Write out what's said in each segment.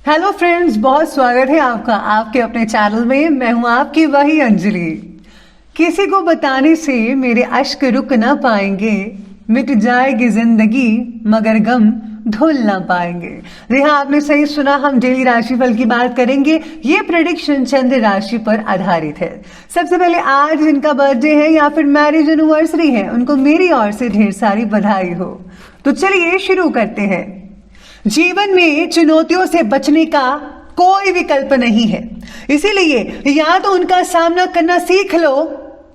Hello friends, बहुत स्वागत है आपका आपके अपने चैनल में। मैं हूं आपकी वही अंजलि। किसी को बताने से मेरे अश्क रुक ना पाएंगे, मिट जाएगी जिंदगी मगर गम धुल ना पाएंगे। जी हाँ, आपने सही सुना, हम डेली राशिफल की बात करेंगे। ये प्रेडिक्शन चंद्र राशि पर आधारित है। सबसे पहले आज जिनका बर्थडे है या फिर मैरिज एनिवर्सरी है, उनको मेरी ओर से ढेर सारी बधाई हो। तो चलिए शुरू करते हैं। जीवन में चुनौतियों से बचने का कोई विकल्प नहीं है, इसीलिए या तो उनका सामना करना सीख लो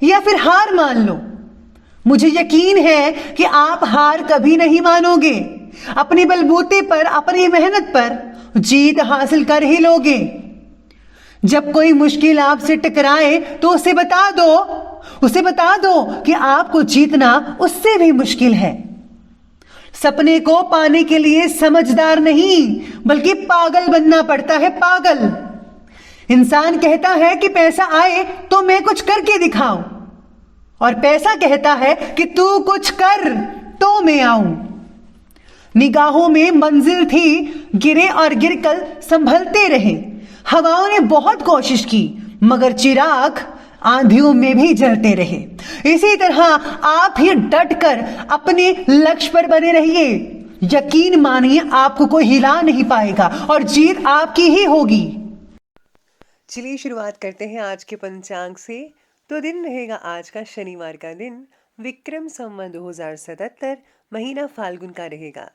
या फिर हार मान लो। मुझे यकीन है कि आप हार कभी नहीं मानोगे। अपने बलबूते पर, अपनी मेहनत पर जीत हासिल कर ही लोगे। जब कोई मुश्किल आपसे टकराए तो उसे बता दो कि आपको जीतना उससे भी मुश्किल है। सपने को पाने के लिए समझदार नहीं बल्कि पागल बनना पड़ता है, पागल। इंसान कहता है कि पैसा आए तो मैं कुछ करके दिखाऊं, और पैसा कहता है कि तू कुछ कर तो मैं आऊं। निगाहों में मंजिल थी, गिरे और गिरकर संभलते रहे। हवाओं ने बहुत कोशिश की मगर चिराग आंधियों में भी जलते रहे। इसी तरह आप ही डट कर अपने लक्ष्य पर बने रहिए। यकीन मानिए, आपको कोई हिला नहीं पाएगा और जीत आपकी ही होगी। चलिए शुरुआत करते हैं आज के पंचांग से। तो दिन रहेगा आज का शनिवार का दिन, विक्रम संवत 2077, महीना फाल्गुन का रहेगा।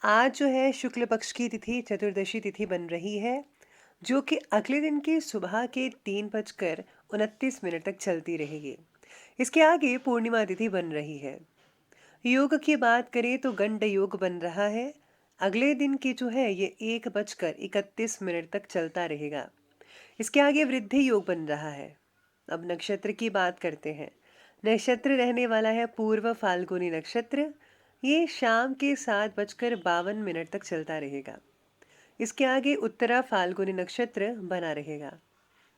आज जो है शुक्ल पक्ष की तिथि चतुर्दशी तिथि बन रही है, जो कि अगले दिन की सुबह के 3:29 तक चलती रहेगी। इसके आगे पूर्णिमा तिथि बन रही है। योग की बात करें तो गंड योग बन रहा है। अगले दिन की जो है ये 1:31 तक चलता रहेगा। इसके आगे वृद्धि योग बन रहा है। अब नक्षत्र की बात करते हैं। नक्षत्र रहने वाला है पूर्व फाल्गुनी नक्षत्र। ये शाम के 7:52 तक चलता रहेगा। इसके आगे उत्तरा फाल्गुनी नक्षत्र बना रहेगा।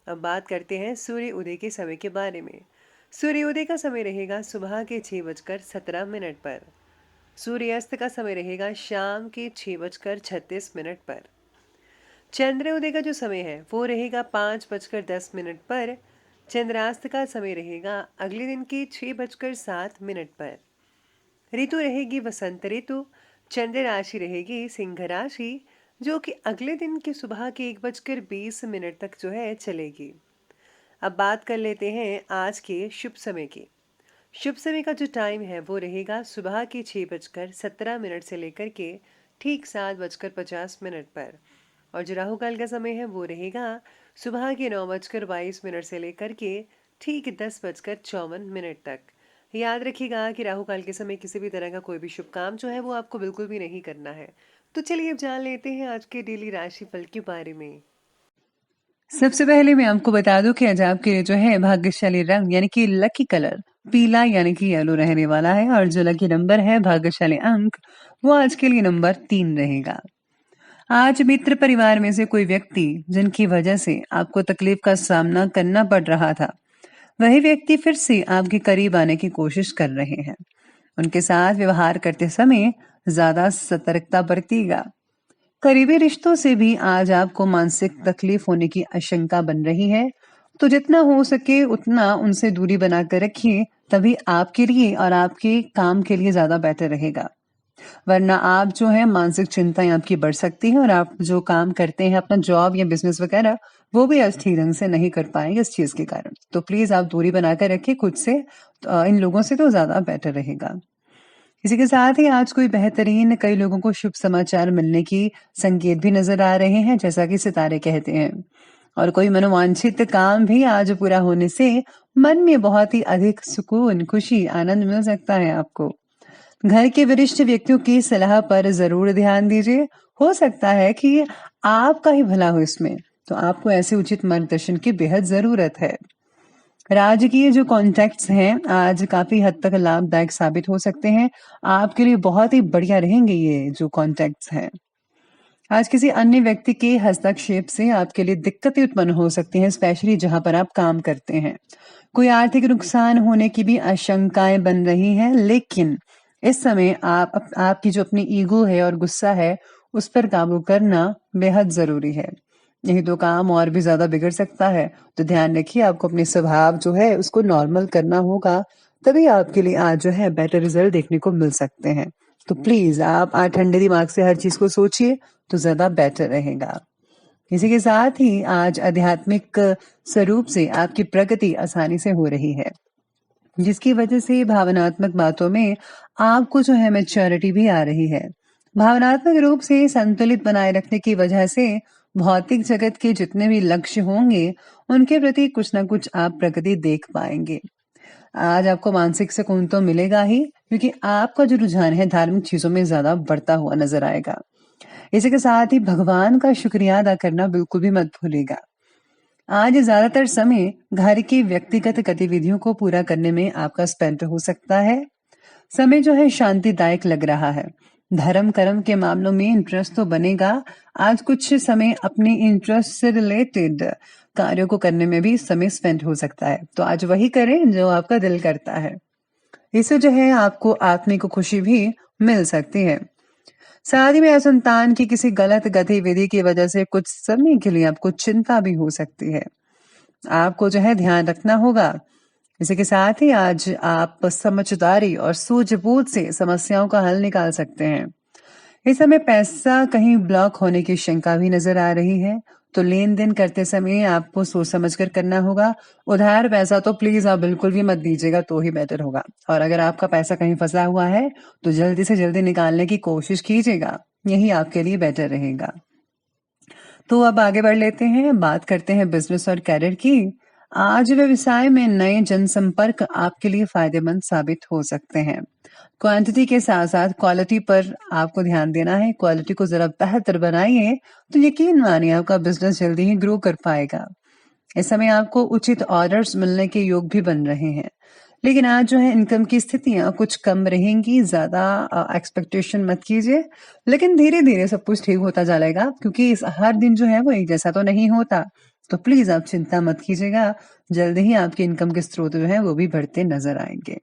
अब बात करते हैं सूर्य उदय के समय के बारे में। सूर्योदय का समय रहेगा सुबह के 6:17 पर। सूर्यास्त का समय रहेगा शाम के 6:36 पर। चंद्रोदय का जो समय है वो रहेगा 5:10 पर। चंद्रास्त का समय रहेगा अगले दिन के 6:07 पर। ऋतु रहेगी वसंत ऋतु। चंद्र राशि रहेगी सिंह राशि, जो कि अगले दिन की सुबह के 1:20 तक जो है चलेगी। अब बात कर लेते हैं आज के शुभ समय की। शुभ समय का जो टाइम है वो रहेगा सुबह के 6:17 से लेकर के ठीक 7:50 पर। और जो राहु काल का समय है वो रहेगा सुबह के 9:22 से लेकर के ठीक 10:54 तक। याद रखिएगा कि राहु काल के समय किसी भी तरह का कोई भी शुभ काम जो है वो आपको बिल्कुल भी नहीं करना है। तो चलिए अब जान लेते हैं आज के डेली राशिफल के बारे में। सबसे पहले मैं आपको बता दूं कि आज आपके लिए जो है भाग्यशाली रंग यानी कि लकी कलर पीला यानी कि येलो रहने वाला है, और जो लकी नंबर है, भाग्यशाली अंक, वो आज के लिए नंबर 3 रहेगा। आज मित्र परिवार में से कोई व्यक्ति जिनकी वजह से आपको तकलीफ का सामना करना पड़ रहा था, वही व्यक्ति फिर से आपके करीब आने की कोशिश कर रहे हैं। उनके साथ व्यवहार करते समय ज्यादा सतर्कता बरतिएगा। करीबी रिश्तों से भी आज आपको मानसिक तकलीफ होने की आशंका बन रही है, तो जितना हो सके उतना उनसे दूरी बनाकर रखिए, तभी आपके लिए और आपके काम के लिए ज्यादा बेहतर रहेगा। वरना आप जो है मानसिक चिंताएं आपकी बढ़ सकती हैं, और आप जो काम करते हैं अपना जॉब या बिजनेस वगैरह, वो भी अच्छी ढंग से नहीं कर पाएंगे इस चीज के कारण। तो प्लीज आप दूरी बनाकर रखिए खुद से, तो इन लोगों से तो ज्यादा बेटर रहेगा। इसी के साथ ही आज कोई बेहतरीन, कई लोगों को शुभ समाचार मिलने की संकेत भी नजर आ रहे हैं, जैसा कि सितारे कहते हैं। और कोई मनोवांछित काम भी आज पूरा होने से मन में बहुत ही अधिक सुकून, खुशी, आनंद मिल सकता है आपको। घर के वरिष्ठ व्यक्तियों की सलाह पर जरूर ध्यान दीजिए। हो सकता है कि आपका ही भला हो इसमें, तो आपको ऐसे उचित मार्गदर्शन की बेहद जरूरत है। राजकीय जो कॉन्टैक्ट्स हैं आज काफी हद तक लाभदायक साबित हो सकते हैं। आपके लिए बहुत ही बढ़िया रहेंगे ये जो कॉन्टैक्ट्स हैं। आज किसी अन्य व्यक्ति के हस्तक्षेप से आपके लिए दिक्कतें उत्पन्न हो सकती हैं, स्पेशली जहां पर आप काम करते हैं। कोई आर्थिक नुकसान होने की भी आशंकाएं बन रही हैं, लेकिन इस समय आपकी जो अपनी ईगो है और गुस्सा है, उस पर काबू करना बेहद ज़रूरी है। नहीं तो काम और भी ज़्यादा बिगड़ सकता है। तो ध्यान रखिए, आपको अपने स्वभाव जो है उसको नॉर्मल करना होगा, तभी आपके लिए आज जो है बेटर रिज़ल्ट देखने को मिल सकते हैं। तो प्लीज़ आप ठंडे दिमाग से हर चीज़ को सोचिए, तो ज़्यादा बेटर रहेगा। इसी के साथ ही आज आध्यात्मिक स्वरूप से आपकी प्रगति आसानी से हो रही है, जिसकी वजह से भावनात्मक बातों में आपको जो है मैच्योरिटी भी आ रही है। भावनात्मक रूप से संतुलित बनाए रखने की वजह से भौतिक जगत के जितने भी लक्ष्य होंगे, उनके प्रति कुछ ना कुछ आप प्रगति देख पाएंगे। आज आपको मानसिक सुकून तो मिलेगा ही, क्योंकि आपका जो रुझान है धार्मिक चीजों में ज्यादा बढ़ता हुआ नजर आएगा। इसी के साथ ही भगवान का शुक्रिया अदा करना बिल्कुल भी मत भूलिएगा। आज ज्यादातर समय घर की व्यक्तिगत गतिविधियों को पूरा करने में आपका स्पेंड हो सकता है। समय जो है शांतिदायक लग रहा है। धर्म कर्म के मामलों में इंटरेस्ट तो बनेगा। आज कुछ समय अपने इंटरेस्ट से रिलेटेड कार्यों को करने में भी समय स्पेंड हो सकता है। तो आज वही करें जो आपका दिल करता है। इससे जो है आपको आत्मिक खुशी भी मिल सकती है। साथ ही में संतान की किसी गलत गतिविधि की वजह से कुछ समय के लिए आपको चिंता भी हो सकती है। आपको जो है ध्यान रखना होगा। इसी के साथ ही आज आप समझदारी और सूझबूझ से समस्याओं का हल निकाल सकते हैं। इस समय पैसा कहीं ब्लॉक होने की शंका भी नजर आ रही है, तो लेन देन करते समय आपको सोच समझ कर करना होगा। उधार पैसा तो प्लीज आप बिल्कुल भी मत दीजिएगा, तो ही बेटर होगा। और अगर आपका पैसा कहीं फंसा हुआ है, तो जल्दी से जल्दी निकालने की कोशिश कीजिएगा, यही आपके लिए बेटर रहेगा। तो अब आगे बढ़ लेते हैं, बात करते हैं बिजनेस और कैरियर की। आज व्यवसाय में नए जनसंपर्क आपके लिए फायदेमंद साबित हो सकते हैं। क्वांटिटी के साथ साथ क्वालिटी पर आपको ध्यान देना है। क्वालिटी को जरा बेहतर बनाइए, तो यकीन मानिए आपका बिजनेस जल्दी ही ग्रो कर पाएगा। इस समय आपको उचित ऑर्डर्स मिलने के योग भी बन रहे हैं, लेकिन आज जो है इनकम की स्थितियां कुछ कम रहेंगी। ज्यादा एक्सपेक्टेशन मत कीजिए, लेकिन धीरे धीरे सब कुछ ठीक होता जाएगा, क्योंकि हर दिन जो है वो एक जैसा तो नहीं होता। तो प्लीज आप चिंता मत कीजिएगा, जल्दी ही आपके इनकम के स्रोत जो है वो भी बढ़ते नजर आएंगे।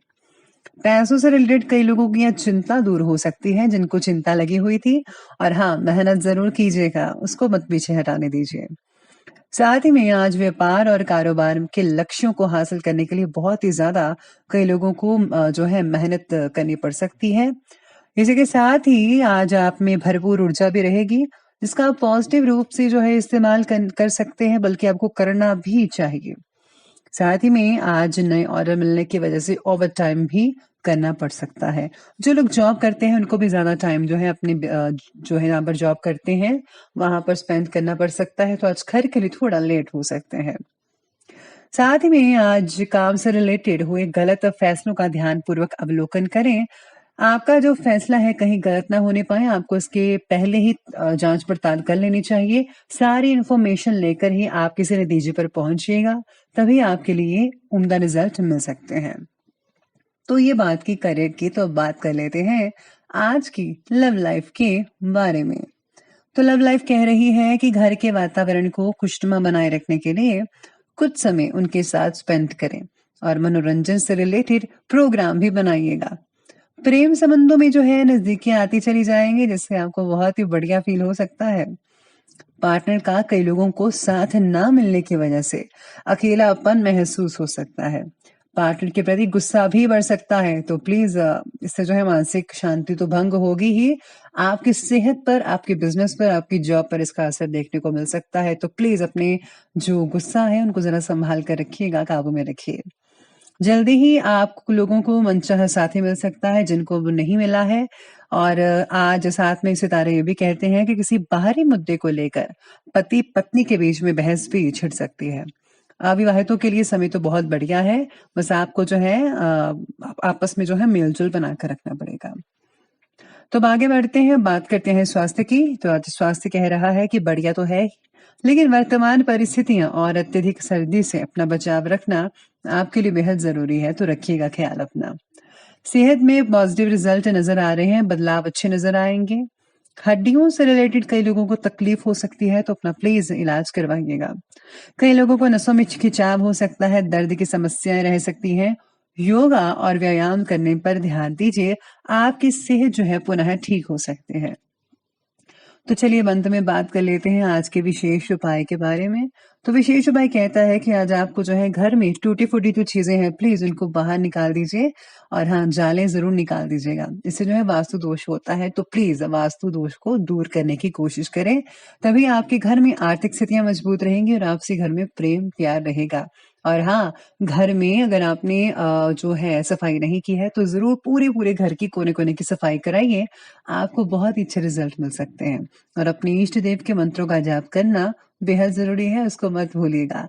पैसों से रिलेटेड कई लोगों की यहाँ चिंता दूर हो सकती है, जिनको चिंता लगी हुई थी। और हाँ, मेहनत जरूर कीजिएगा, उसको मत पीछे हटाने दीजिए। साथ ही में आज व्यापार और कारोबार के लक्ष्यों को हासिल करने के लिए बहुत ही ज्यादा कई लोगों को जो है मेहनत करनी पड़ सकती है। इसी के साथ ही आज आप में भरपूर ऊर्जा भी रहेगी, जिसका आप पॉजिटिव रूप से जो है इस्तेमाल कर सकते हैं, बल्कि आपको करना भी चाहिए। साथ ही में आज नए ऑर्डर मिलने की वजह से ओवर टाइम भी करना पड़ सकता है। जो लोग जॉब करते हैं उनको भी ज्यादा टाइम जो है अपने जो है यहाँ पर जॉब करते हैं वहां पर स्पेंड करना पड़ सकता है, तो आज घर के लिए थोड़ा लेट हो सकते हैं। साथ ही में आज काम से रिलेटेड हुए गलत फैसलों का ध्यान पूर्वक अवलोकन करें। आपका जो फैसला है कहीं गलत ना होने पाए, आपको इसके पहले ही जांच पड़ताल कर लेनी चाहिए। सारी इंफॉर्मेशन लेकर ही आप किसी नतीजे पर पहुंचिएगा, तभी आपके लिए उम्दा रिजल्ट मिल सकते हैं। तो ये बात की करियर की, तो अब बात कर लेते हैं आज की लव लाइफ के बारे में। तो लव लाइफ कह रही है कि घर के वातावरण को खुशनुमा बनाए रखने के लिए कुछ समय उनके साथ स्पेंड करें और मनोरंजन से रिलेटेड प्रोग्राम भी बनाइएगा। प्रेम संबंधों में जो है नजदीकियां आती चली जाएंगी, जिससे आपको बहुत ही बढ़िया फील हो सकता है। पार्टनर का कई लोगों को साथ ना मिलने की वजह से अकेलापन महसूस हो सकता है। पार्टनर के प्रति गुस्सा भी बढ़ सकता है, तो प्लीज इससे जो है मानसिक शांति तो भंग होगी ही, आपकी सेहत पर, आपके बिजनेस पर, आपकी जॉब पर इसका असर देखने को मिल सकता है। तो प्लीज अपने जो गुस्सा है उनको जरा संभाल कर रखिएगा, काबू में रखिए। जल्दी ही आप लोगों को मनचाहा साथी मिल सकता है जिनको वो नहीं मिला है। और आज साथ में सितारे ये भी कहते हैं कि किसी बाहरी मुद्दे को लेकर पति पत्नी के बीच में बहस भी छिड़ सकती है। अविवाहितों के लिए समय तो बहुत बढ़िया है, बस आपको जो है आपस में जो है मेलजोल बनाकर रखना पड़ेगा। तो अब आगे बढ़ते हैं, बात करते हैं स्वास्थ्य की। तो आज स्वास्थ्य कह रहा है कि बढ़िया तो है, लेकिन वर्तमान परिस्थितियां और अत्यधिक सर्दी से अपना बचाव रखना आपके लिए बेहद जरूरी है, तो रखिएगा ख्याल अपना। सेहत में पॉजिटिव रिजल्ट नजर आ रहे हैं, बदलाव अच्छे नजर आएंगे। हड्डियों से रिलेटेड कई लोगों को तकलीफ हो सकती है, तो अपना प्लीज इलाज करवाइएगा। कई लोगों को नसों में खिंचाव हो सकता है, दर्द की समस्याएं रह सकती हैं, योगा और व्यायाम करने पर ध्यान दीजिए, आपकी सेहत जो है पुनः ठीक हो सकते हैं। तो चलिए अब अंत में बात कर लेते हैं आज के विशेष उपाय के बारे में। तो विशेष उपाय कहता है कि आज आपको जो है घर में टूटी-फूटी जो चीज़ें हैं प्लीज़ उनको बाहर निकाल दीजिए और हाँ, जालें ज़रूर निकाल दीजिएगा। इससे जो है वास्तु दोष होता है, तो प्लीज़ वास्तु दोष को दूर करने की कोशिश करें। तभी आपके घर में आर्थिक स्थितियाँ मजबूत रहेंगी और आपसी घर में प्रेम प्यार रहेगा। और हाँ, घर में अगर आपने जो है सफाई नहीं की है तो ज़रूर पूरे-पूरे घर की कोने-कोने की सफाई कराइए, आपको बहुत ही अच्छे रिज़ल्ट मिल सकते हैं। और अपने इष्ट देव के मंत्रों का जाप करना बेहद ज़रूरी है, उसको मत भूलिएगा।